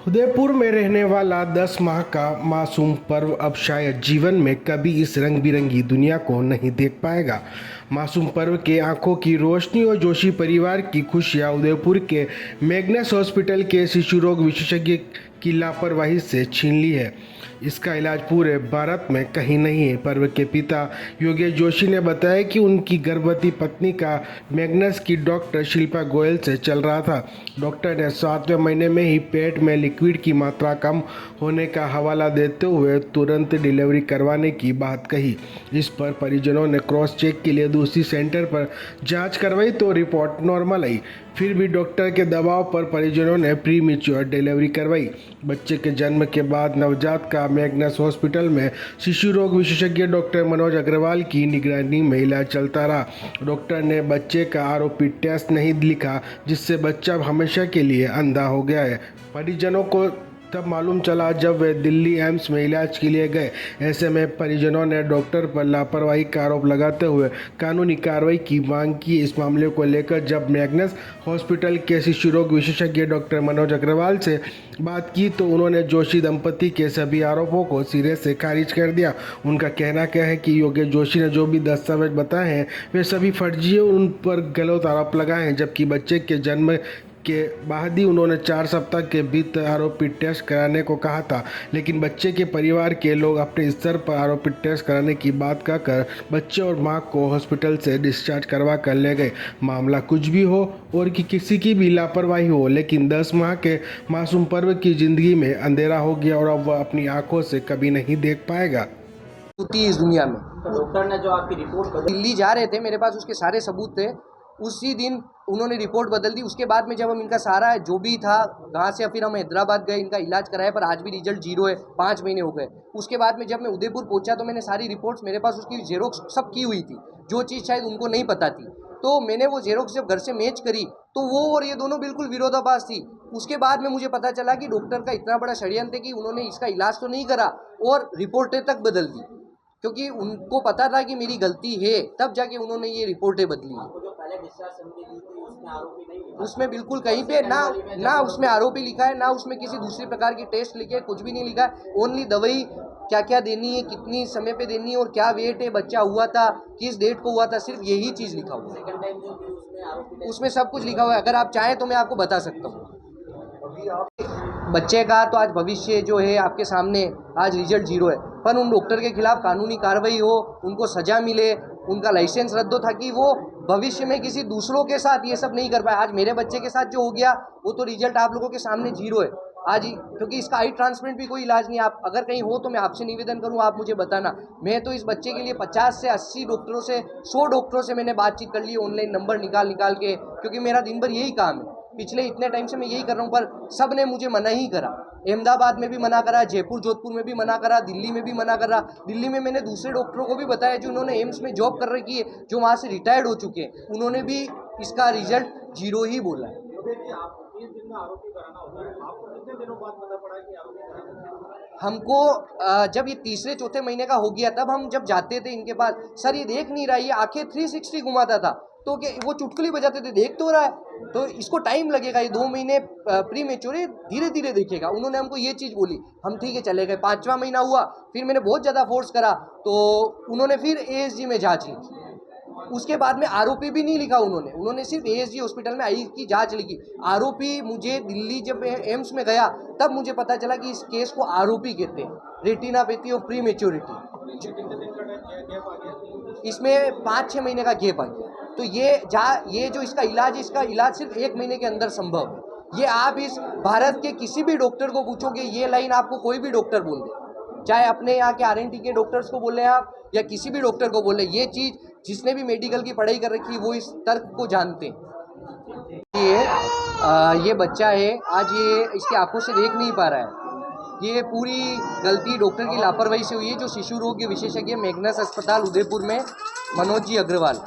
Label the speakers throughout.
Speaker 1: उदयपुर में रहने वाला 10 माह का मासूम पर्व अब शायद जीवन में कभी इस रंग बिरंगी दुनिया को नहीं देख पाएगा। मासूम पर्व के आंखों की रोशनी और जोशी परिवार की खुशियां उदयपुर के मैग्नस हॉस्पिटल के शिशु रोग विशेषज्ञ की लापरवाही से छीन ली है। इसका इलाज पूरे भारत में कहीं नहीं है। पर्व के पिता योगेश जोशी ने बताया कि उनकी गर्भवती पत्नी का मैग्नस की डॉक्टर शिल्पा गोयल से चल रहा था। डॉक्टर ने 7वें महीने में ही पेट में लिक्विड की मात्रा कम होने का हवाला देते हुए तुरंत डिलीवरी करवाने की बात कही। इस पर परिजनों ने क्रॉस चेक के लिए दूसरी सेंटर पर जांच करवाई तो रिपोर्ट नॉर्मल आई। फिर भी डॉक्टर के दबाव पर परिजनों ने प्री मैच्योर डिलीवरी करवाई। बच्चे के जन्म के बाद नवजात का मैग्नस हॉस्पिटल में शिशु रोग विशेषज्ञ डॉक्टर मनोज अग्रवाल की निगरानी में इलाज चलता रहा। डॉक्टर ने बच्चे का आरोपी टेस्ट नहीं लिखा, जिससे बच्चा हमेशा के लिए अंधा हो गया है। परिजनों को तब मालूम चला जब वे दिल्ली एम्स में इलाज के लिए गए। ऐसे में परिजनों ने डॉक्टर पर लापरवाही का आरोप लगाते हुए कानूनी कार्रवाई की मांग की। इस मामले को लेकर जब मैग्नस हॉस्पिटल के शिशु रोग विशेषज्ञ डॉक्टर मनोज अग्रवाल से बात की तो उन्होंने जोशी दंपति के सभी आरोपों को सिरे से खारिज कर दिया। उनका कहना क्या है कि योगेश जोशी ने जो भी दस्तावेज बताए हैं वे सभी फर्जी हैं, उन पर गलत आरोप लगाए हैं, जबकि बच्चे के जन्म के बाद ही उन्होंने 4 सप्ताह के भीतर आरोपी टेस्ट कराने को कहा था। लेकिन बच्चे के परिवार के लोग अपने स्तर पर आरोपी टेस्ट कराने की बात कहकर बच्चे और मां को हॉस्पिटल से डिस्चार्ज करवा कर ले गए। मामला कुछ भी हो और कि किसी की भी लापरवाही हो, लेकिन 10 माह के मासूम पर्व की जिंदगी में अंधेरा हो गया और अब वह अपनी आंखों से कभी नहीं देख पाएगा।
Speaker 2: होती है इस दुनिया में।
Speaker 3: तो डॉक्टर ने जो आपकी रिपोर्ट बदली,
Speaker 2: दिल्ली जा रहे थे, मेरे पास उसके सारे सबूत थे। उसी दिन उन्होंने रिपोर्ट बदल दी। उसके बाद में जब हम इनका सारा जो भी था वहाँ से फिर हम हैदराबाद गए, इनका इलाज कराया, पर आज भी रिजल्ट 0 है। 5 महीने हो गए। उसके बाद में जब मैं उदयपुर पहुंचा तो मैंने सारी रिपोर्ट्स, मेरे पास उसकी जेरोक्स सब की हुई थी, जो चीज़ शायद उनको नहीं पता थी। तो मैंने वो जेरोक्स जब घर से मैच करी तो वो और ये दोनों बिल्कुल विरोधाभास थी। उसके बाद में मुझे पता चला कि डॉक्टर का इतना बड़ा षड्यंत्र है कि उन्होंने इसका इलाज तो नहीं करा और रिपोर्टें तक बदल दी, क्योंकि उनको पता था कि मेरी गलती है, तब जाके उन्होंने ये रिपोर्टें बदली।
Speaker 3: आपको जो पहले डिस्चार्ज समझी दी थी उसमें आरोपी नहीं लिखा,
Speaker 2: उसमें बिल्कुल कहीं पे ना उसमें आरोपी लिखा है, ना उसमें किसी दूसरी प्रकार की टेस्ट लिखे है, कुछ भी नहीं लिखा है। ओनली दवाई क्या क्या देनी है, कितनी समय पे देनी है और क्या वेट है, बच्चा हुआ था किस डेट को हुआ था, सिर्फ यही चीज़ लिखा हुआ है।
Speaker 3: सेकंड टाइम जो थी उसमें आरोपी
Speaker 2: उसमें सब कुछ लिखा हुआ है। अगर आप चाहें तो मैं आपको बता सकता हूँ। बच्चे का तो आज भविष्य जो है आपके सामने, आज रिजल्ट 0 है, पर उन डॉक्टर के खिलाफ कानूनी कार्रवाई हो, उनको सजा मिले, उनका लाइसेंस रद्द हो, ताकि वो भविष्य में किसी दूसरों के साथ ये सब नहीं कर पाए। आज मेरे बच्चे के साथ जो हो गया वो तो रिजल्ट आप लोगों के सामने 0 है आज ही, क्योंकि इसका आई ट्रांसप्लांट भी कोई इलाज नहीं है। आप अगर कहीं हो तो मैं आपसे निवेदन करूँ, आप मुझे बताना। मैं तो इस बच्चे के लिए 50 से 80 डॉक्टरों से 100 डॉक्टरों से मैंने बातचीत कर ली, ऑनलाइन नंबर निकाल के, क्योंकि मेरा दिन भर यही काम है। पिछले इतने टाइम से मैं यही कर रहा हूँ, पर सब ने मुझे मना ही करा। अहमदाबाद में भी मना करा, जयपुर जोधपुर में भी मना करा, दिल्ली में भी मना करा। दिल्ली में मैंने दूसरे डॉक्टरों को भी बताया जो उन्होंने एम्स में जॉब कर रखी है, जो वहाँ से रिटायर्ड हो चुके हैं, उन्होंने भी इसका रिजल्ट 0 ही बोला है। हमको जब ये तीसरे चौथे महीने का हो गया तब हम जब जाते थे इनके पास, सर ये देख नहीं रहा, ये आंखें 360 घुमाता था, तो क्या वो चुटकुली बजाते थे, देख तो रहा है, तो इसको टाइम लगेगा, ये 2 महीने प्री मैच्योर है, धीरे धीरे देखेगा। उन्होंने हमको ये चीज़ बोली, हम ठीक है चले गए। 5वां महीना हुआ, फिर मैंने बहुत ज़्यादा फोर्स करा तो उन्होंने फिर एएसजी में जाँच लिखी। उसके बाद में आरोपी भी नहीं लिखा उन्होंने सिर्फ एएसजी हॉस्पिटल में आई की जांच लिखी। आरोपी मुझे दिल्ली जब एम्स में गया तब मुझे पता चला कि इस केस को आरोपी कहते हैं, रेटिनापैथी ऑफ प्री मैच्योरिटी। इसमें 5-6 महीने का गैप आ गया। तो ये जो इसका इलाज सिर्फ 1 महीने के अंदर संभव है। ये आप इस भारत के किसी भी डॉक्टर को पूछोगे, ये लाइन आपको कोई भी डॉक्टर बोल दे, चाहे अपने यहाँ के आरएनटी के डॉक्टर्स को बोले आप या किसी भी डॉक्टर को बोले, ये चीज़ जिसने भी मेडिकल की पढ़ाई कर रखी है वो इस तर्क को जानते हैं। ये बच्चा है, आज ये इसकी आंखों से देख नहीं पा रहा है। ये पूरी गलती डॉक्टर की लापरवाही से हुई है, जो शिशु रोग विशेषज्ञ मैग्नस अस्पताल उदयपुर में मनोज जी अग्रवाल।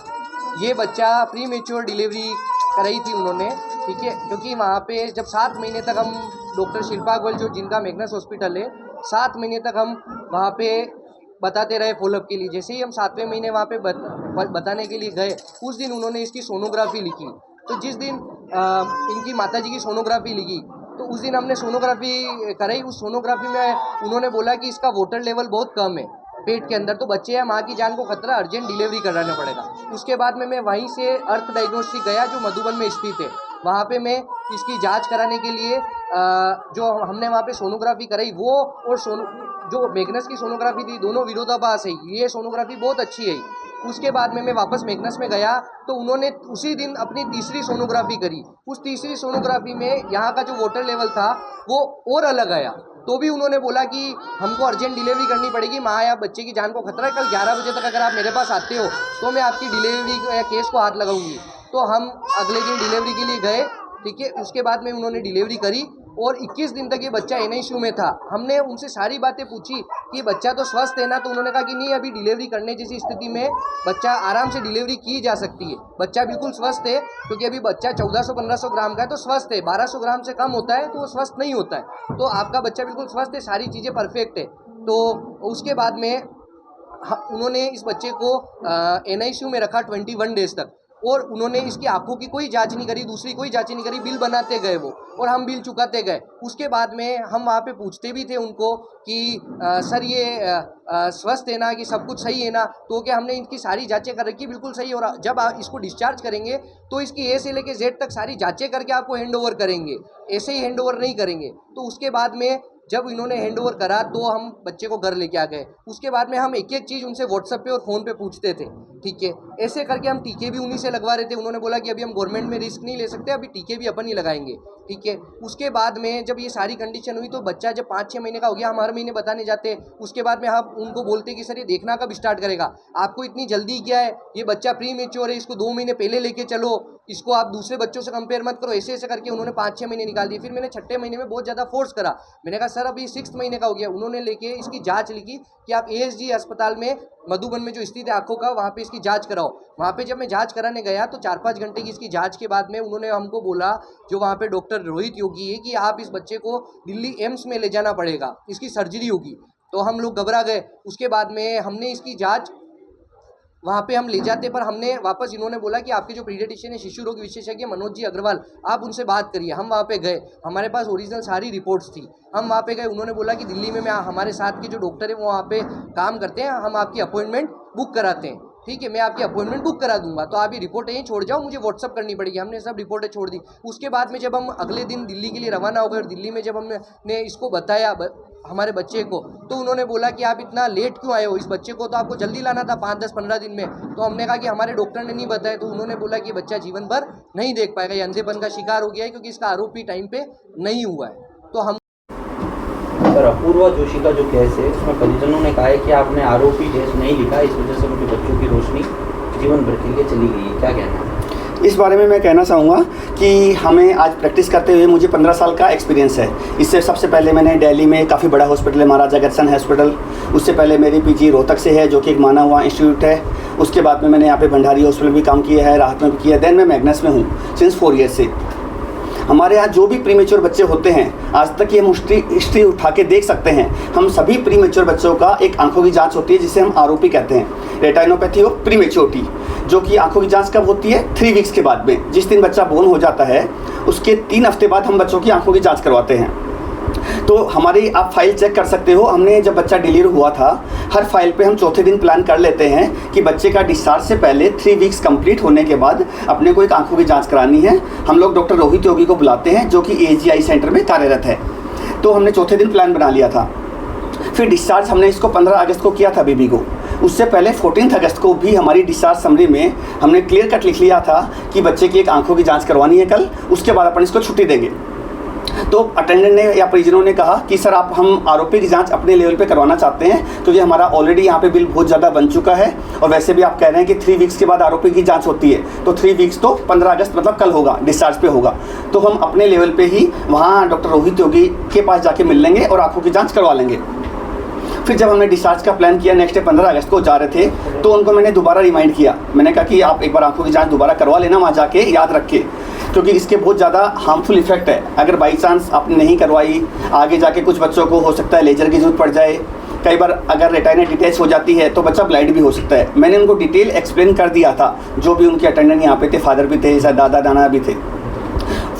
Speaker 2: ये बच्चा प्री मैच्योर डिलीवरी कराई थी उन्होंने, ठीक है, क्योंकि वहाँ पे जब 7 महीने तक हम डॉक्टर शिल्पा गोयल जो जिनका मैग्नस हॉस्पिटल है, 7 महीने तक हम वहाँ पे बताते रहे फॉलोअप के लिए। जैसे ही हम 7वें महीने वहाँ पे बताने के लिए गए, उस दिन उन्होंने इसकी सोनोग्राफी लिखी। तो जिस दिन इनकी माताजी की सोनोग्राफी लिखी तो उस दिन हमने सोनोग्राफी कराई। उस सोनोग्राफी में उन्होंने बोला कि इसका वाटर लेवल बहुत कम है पेट के अंदर, तो बच्चे या माँ की जान को खतरा, अर्जेंट डिलीवरी कराना पड़ेगा। उसके बाद में मैं वहीं से अर्थ डायग्नोस्टिक गया जो मधुबन में स्थित है। वहाँ पे मैं इसकी जांच कराने के लिए जो हमने वहाँ पे सोनोग्राफी कराई वो और जो मैग्नस की सोनोग्राफी थी दोनों विरोधाभास है। ये सोनोग्राफी बहुत अच्छी है। उसके बाद में मैं वापस मैग्नस में गया तो उन्होंने उसी दिन अपनी तीसरी सोनोग्राफी करी। उस तीसरी सोनोग्राफी में यहाँ का जो वाटर लेवल था वो और अलग आया। तो भी उन्होंने बोला कि हमको अर्जेंट डिलीवरी करनी पड़ेगी, माँ या बच्चे की जान को खतरा है। कल 11 बजे तक अगर आप मेरे पास आते हो तो मैं आपकी डिलीवरी या केस को हाथ लगाऊंगी। तो हम अगले दिन डिलीवरी के लिए गए, ठीक है। उसके बाद में उन्होंने डिलीवरी करी और 21 दिन तक ये बच्चा NICU में था। हमने उनसे सारी बातें पूछी कि बच्चा तो स्वस्थ है ना, तो उन्होंने कहा कि नहीं, अभी डिलीवरी करने जैसी स्थिति में बच्चा आराम से डिलीवरी की जा सकती है। बच्चा बिल्कुल स्वस्थ है, क्योंकि अभी बच्चा 1400-1500 ग्राम का है तो स्वस्थ है। 1200 ग्राम से कम होता है तो वो स्वस्थ नहीं होता है। तो आपका बच्चा बिल्कुल स्वस्थ है, सारी चीज़ें परफेक्ट है। तो उसके बाद में उन्होंने इस बच्चे को NICU में रखा 21 डेज तक, और उन्होंने इसकी आंखों की कोई जांच नहीं करी, दूसरी कोई जांच नहीं करी। बिल बनाते गए वो और हम बिल चुकाते गए। उसके बाद में हम वहाँ पे पूछते भी थे उनको कि सर ये स्वस्थ है ना, कि सब कुछ सही है ना, तो क्या हमने इनकी सारी जांचें कर रखी, बिल्कुल सही। और जब आप इसको डिस्चार्ज करेंगे तो इसकी A से लेके Z तक सारी जांचें करके आपको हैंड ओवर करेंगे, ऐसे ही हैंड ओवर नहीं करेंगे। तो उसके बाद में जब इन्होंने हैंड ओवर करा तो हम बच्चे को घर लेके आ गए। उसके बाद में हम एक एक चीज़ उनसे व्हाट्सएप पे और फ़ोन पे पूछते थे, ठीक है। ऐसे करके हम टीके भी उन्हीं से लगवा रहे थे। उन्होंने बोला कि अभी हम गवर्नमेंट में रिस्क नहीं ले सकते, अभी टीके भी अपन ही लगाएंगे, ठीक है। उसके बाद में जब ये सारी कंडीशन हुई तो बच्चा जब 5-6 महीने का हो गया, हम हर महीने बताने जाते। उसके बाद में हम उनको बोलते कि सर ये देखना कब स्टार्ट करेगा, आपको इतनी जल्दी क्या है, ये बच्चा प्री मेच्योर है, इसको 2 महीने पहले लेके चलो, इसको आप दूसरे बच्चों से कंपेयर मत करो। ऐसे ऐसे करके उन्होंने 5-6 महीने निकाल दिए। फिर मैंने 6ठे महीने में बहुत ज़्यादा फोर्स करा। मैंने कहा सर अभी 6 महीने का हो गया। उन्होंने लेके इसकी जांच लिखी कि आप ASG अस्पताल में मधुबन में जो स्थित है आँखों का, वहाँ पे इसकी जांच कराओ। वहाँ पे जब मैं जांच कराने गया तो 4-5 घंटे की इसकी जांच के बाद में उन्होंने हमको बोला, जो वहाँ पे डॉक्टर रोहित योगी है, कि आप इस बच्चे को दिल्ली एम्स में ले जाना पड़ेगा, इसकी सर्जरी होगी। तो हम लोग घबरा गए। उसके बाद में हमने इसकी जाँच वहाँ पे हम ले जाते, पर हमने वापस इन्होंने बोला कि आपके जो पीडियाट्रिशियन है, शिशु रोग विशेषज्ञ मनोज जी अग्रवाल, आप उनसे बात करिए। हम वहाँ पे गए, हमारे पास ओरिजिनल सारी रिपोर्ट्स थी। हम वहाँ पे गए, उन्होंने बोला कि दिल्ली में हमारे साथ के जो डॉक्टर है वो वहाँ पे काम करते हैं, हम आपकी अपॉइंटमेंट बुक कराते हैं, ठीक है। मैं आपकी अपॉइंटमेंट बुक करा दूंगा, तो आप ये रिपोर्टें यहीं छोड़ जाओ, मुझे व्हाट्सअप करनी पड़ेगी। हमने सब रिपोर्टें छोड़ दी। उसके बाद में जब हम अगले दिन दिल्ली के लिए रवाना हो गए और दिल्ली में जब हमने इसको बताया हमारे बच्चे को, तो उन्होंने बोला कि आप इतना लेट क्यों आए हो, इस बच्चे को तो आपको जल्दी लाना था 5-10-15 दिन में। तो हमने कहा कि हमारे डॉक्टर ने नहीं बताया। तो उन्होंने बोला कि बच्चा जीवन भर नहीं देख पाएगा, ये अंधेपन का शिकार हो गया है, क्योंकि इसका आरोपी टाइम पे नहीं हुआ है। तो हम
Speaker 3: सर अपूर्वा जोशी का जो केस है उसमें परिजनों ने कहा है कि आपने आरोपी केस नहीं लिखा, इस वजह से उनके बच्चों की रोशनी जीवन भर के लिए चली गई है, क्या कहना है?
Speaker 4: इस बारे में मैं कहना चाहूँगा कि हमें आज प्रैक्टिस करते हुए मुझे 15 साल का एक्सपीरियंस है। इससे सबसे पहले मैंने दिल्ली में काफ़ी बड़ा हॉस्पिटल है, महाराजा अग्रसेन हॉस्पिटल। उससे पहले मेरी PG रोहतक से है, जो कि एक माना हुआ इंस्टीट्यूट है। उसके बाद में मैंने यहाँ पे भंडारी हॉस्पिटल भी काम किया है, राहत में भी किया है। देन मैं मैग्नस में हूँ सिंस 4 ईयर्स से। हमारे यहाँ जो भी प्रीमेच्योर बच्चे होते हैं, आज तक ये हम हिस्ट्री उठा के देख सकते हैं। हम सभी प्रीमेच्योर बच्चों का एक आंखों की जांच होती है, जिसे हम आरोपी कहते हैं, रेटाइनोपैथी ऑफ प्रीमेच्योरिटी, जो कि आंखों की जांच कब होती है? 3 वीक्स के बाद में। जिस दिन बच्चा बोर्न हो जाता है उसके 3 हफ्ते बाद हम बच्चों की आंखों की जाँच करवाते हैं। तो हमारी आप फाइल चेक कर सकते हो। हमने जब बच्चा डिलीवर हुआ था, हर फाइल पे हम चौथे दिन प्लान कर लेते हैं कि बच्चे का डिस्चार्ज से पहले 3 वीक्स कंप्लीट होने के बाद अपने को एक आंखों की जांच करानी है। हम लोग डॉक्टर रोहित योगी को बुलाते हैं, जो कि AGI सेंटर में कार्यरत है। तो हमने चौथे दिन प्लान बना लिया था। फिर डिस्चार्ज हमने इसको 15 अगस्त को किया था बेबी को। उससे पहले 14 अगस्त को भी हमारी डिस्चार्ज समरी में हमने क्लियर कट लिख लिया था कि बच्चे की एक आंखों की जाँच करवानी है कल, उसके बाद अपन इसको छुट्टी देंगे। तो अटेंडेंट ने या परिजनों ने कहा कि सर आप हम आरोपी की जांच अपने लेवल पे करवाना चाहते हैं, क्योंकि हमारा ऑलरेडी यहाँ पे बिल बहुत ज़्यादा बन चुका है, और वैसे भी आप कह रहे हैं कि 3 वीक्स के बाद आरोपी की जांच होती है, तो 3 वीक्स तो 15 अगस्त मतलब कल होगा, डिस्चार्ज पे होगा। तो हम अपने लेवल पे ही वहाँ डॉक्टर रोहित योगी के पास जाके मिल लेंगे और आंखों की जाँच करवा लेंगे। फिर जब हमने डिस्चार्ज का प्लान किया, नेक्स्ट डे 15 अगस्त को जा रहे थे, तो उनको मैंने दोबारा रिमाइंड किया। मैंने कहा कि आप एक बार आंखों की जांच दोबारा करवा लेना वहाँ जाके, याद रख के, क्योंकि इसके बहुत ज़्यादा हार्मफुल इफेक्ट है। अगर बाई चांस आपने नहीं करवाई, आगे जाके कुछ बच्चों को हो सकता है लेजर की जरूरत पड़ जाए। कई बार अगर रेटाइना डिटैच हो जाती है तो बच्चा ब्लाइंड भी हो सकता है। मैंने उनको डिटेल एक्सप्लेन कर दिया था, जो भी उनके अटेंडेंट यहाँ पे थे, फादर भी थे, दादा दाना भी थे।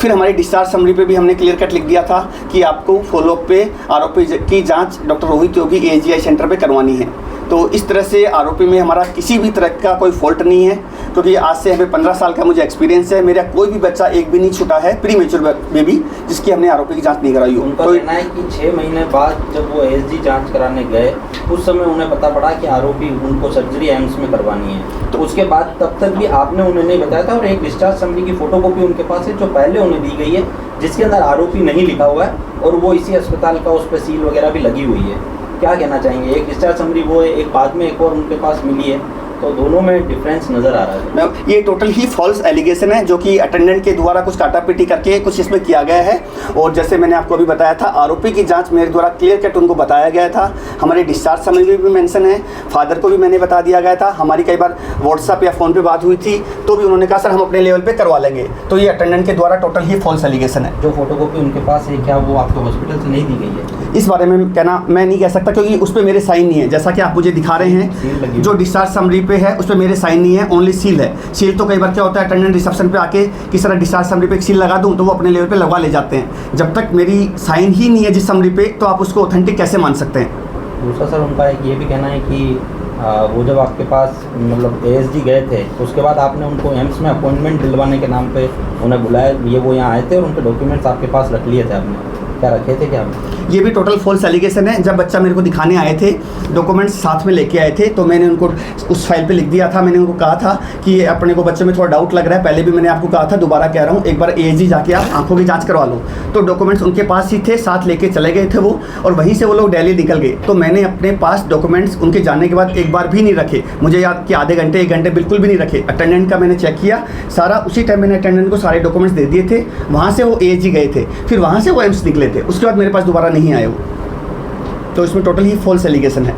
Speaker 4: फिर हमारी डिस्चार्ज समरी पे भी हमने क्लियर कट लिख दिया था कि आपको फॉलोअप पे आरोपी की जांच डॉक्टर रोहित योगी AGI सेंटर पे करवानी है। तो इस तरह से आरोपी में हमारा किसी भी तरह का कोई फॉल्ट नहीं है, क्योंकि आज से हमें 15 साल का मुझे एक्सपीरियंस है। मेरा कोई भी बच्चा एक भी नहीं छूटा है प्री मेच्योर बेबी जिसकी हमने आरोपी की जांच नहीं कराई हो।
Speaker 3: उनका
Speaker 4: तो
Speaker 3: कहना है कि 6 महीने बाद जब वो ASG जांच कराने गए उस समय उन्हें पता पड़ा कि आरोपी उनको सर्जरी एम्स में करवानी है, तो उसके बाद तब तक भी आपने उन्हें नहीं बताया था। और एक डिस्चार्ज समरी की फोटोकॉपी उनके पास है जो पहले उन्हें दी गई है, जिसके अंदर आरोपी नहीं लिखा हुआ है और वो इसी अस्पताल का उस पर सील वगैरह भी लगी हुई है। क्या कहना चाहेंगे? एक डिस्चार्ज समरी वो है, एक बाद में एक और उनके पास मिली है, तो दोनों में डिफरेंस नज़र आ रहा है।
Speaker 4: ये टोटल ही फॉल्स एलिगेशन है जो कि अटेंडेंट के द्वारा कुछ काटापीटी करके कुछ इसमें किया गया है। और जैसे मैंने आपको अभी बताया था, आरोपी की जांच मेरे द्वारा क्लियर कट उनको बताया गया था। हमारे डिस्चार्ज समरी में भी मेंशन है, फादर को भी मैंने बता दिया गया था। हमारी कई बार व्हाट्सएप या फ़ोन पे बात हुई थी तो भी उन्होंने कहा सर हम अपने लेवल पे करवा लेंगे। तो ये अटेंडेंट के द्वारा टोटल ही फॉल्स एलिगेशन है।
Speaker 3: जो फोटोकॉपी उनके पास है क्या वो आपके हॉस्पिटल से नहीं दी गई है?
Speaker 4: इस बारे में कहना मैं नहीं कह सकता, क्योंकि उस पर मेरे साइन नहीं है। जैसा कि आप मुझे दिखा रहे हैं, जो डिस्चार्ज समरी पे है उस पर मेरे साइन नहीं है, ओनली सील है। सील तो कई बार क्या होता है, अटेंडेंट रिसेप्शन पे आके किस तरह डिस्चार्ज समरी पे एक सील लगा दूं तो वो अपने लेवल पे लगवा ले जाते हैं। जब तक मेरी साइन ही नहीं है जिस समरी पे, तो आप उसको ऑथेंटिक कैसे मान सकते हैं?
Speaker 3: दूसरा सर उनका एक ये भी कहना है कि वो जब आपके पास मतलब ASG गए थे तो उसके बाद आपने उनको एम्स में अपॉइंटमेंट दिलवाने के नाम पे उन्हें बुलाया, वो यहाँ आए थे और उनके डॉक्यूमेंट्स आपके पास रख लिए थे आपने, क्या रखे थे क्या?
Speaker 4: ये भी टोटल फॉल्स एलिगेशन है। जब बच्चा मेरे को दिखाने आए थे, डॉक्यूमेंट्स साथ में लेके आए थे, तो मैंने उनको उस फाइल पे लिख दिया था। मैंने उनको कहा था कि अपने को बच्चे में थोड़ा डाउट लग रहा है, पहले भी मैंने आपको कहा था, दोबारा कह रहा हूँ, एक बार ASG जाके आप आंखों की जांच करवा लो। तो डॉक्यूमेंट्स उनके पास ही थे, साथ लेके चले गए थे वो, और वहीं से वो लोग दिल्ली निकल गए। तो मैंने अपने पास डॉक्यूमेंट्स उनके जाने के बाद एक बार भी नहीं रखे। मुझे याद कि आधे घंटे 1 घंटे बिल्कुल भी नहीं रखे। अटेंडेंट का मैंने चेक किया सारा, उसी टाइम मैंने अटेंडेंट को सारे डॉक्यूमेंट्स दे दिए थे। वहाँ से वो ASG गए थे, फिर वहाँ से वो एम्स निकले थे, उसके बाद मेरे पास दोबारा नहीं आए वो। तो इसमें टोटल ही फॉल्स एलिगेशन है।